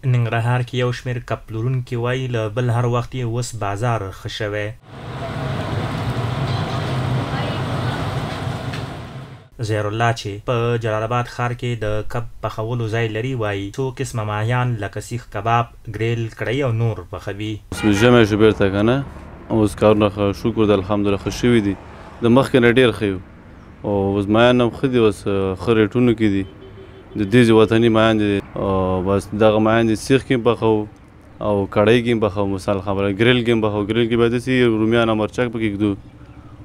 ننګرهار کې یو شمېر کب پلورونکي وایي له بل هر وخت یې اوس بازار ښه شوی. زهرالله چې په جلال آباد ښار کې د کب پخولو ځای لري وایي څو قسمه ماهیان لکه سیخ کباب، ګریل، کړۍ او نور پخوي. ژمی شو بېرته که نه اوس کارونه شکر د الحمدلله ښه شوي دي. د مخکې نه ډېر ښه یو او اوس مایان هم ښه دي، اوس ښه ریټونو کې دي. د دې وطني مایان دي او بس دغه مایان دي سیخ کې هم پخوو او کړۍ کې هم پخوو. مثال خبره ګریل کې هم پخوو. ګریل کې باید داسې رومیان او مرچک پکې ږدو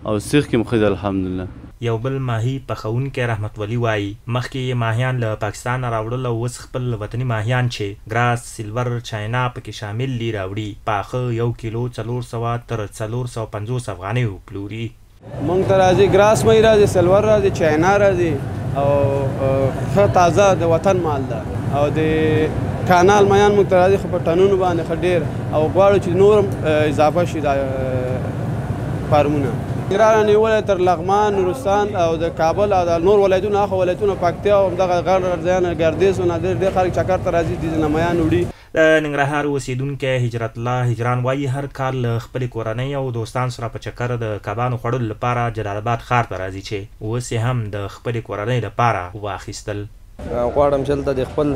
او سیخ کې هم ښه دي الحمدلله. یو بل ماهي پخوونکی رحمت ولی وایي مخکې یې ماهیان له پاکستان راوړل او اوس خپل وطني ماهیان چې ګراس، سیلور، چاینا پکې شامل دي راوړي. پاخه 1 کیلو 400 تر 450 افغانیو پلوري. مونږ ته راځي ګراس مې راځي، سیلور راځي، چاینا راځي او ښه تازه د وطن مال ده. او د کانال مایان مونږ ته راځي خو په ټنونو باندې ښه ډېر او غواړو چې نور اضافه شي دا فارمونه. ننګرهار نیولې تر لغمان، نورستان او د کابل او د نور ولایتونو هغه ولایتونه پکتیا او همدغه غر ځایونه ګردیز او ډېر خلک چکر ته راځي دې نه مایان وړي. د ننګرهار اوسیدونکی هجرت الله هجران وایي هر کال له خپلې کورنۍ او دوستان سره په چکر د کبانو خوړلو لپاره جلال آباد ښار ته راځي چې اوس یې هم د خپلې کورنۍ لپاره واخیستل. غواړم چې دلته د خپل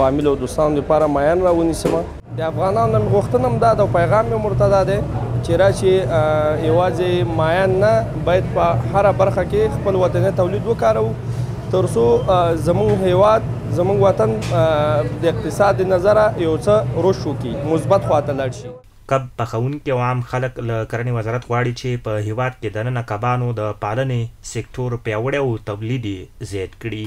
فامیل او دوستانو لپاره مایان راونیسم. د افغانانو غوښتنه هم دا ده او پیغام یې ورته دا دی چې راشي یوازې مایان نه باید په هره برخه کې خپل وطني تولید وکاروو تر څو زموږ هیواد زموږ وطن د اقتصاد نظره یو څه رشد وکړي، مثبت خواته لاړ شي. کب پخوونکي او عام خلک له کرنې وزارت غواړي چې په هیواد کې دننه کبانو د پالنې سکتور پیاوړی او تولید یې زیات کړي.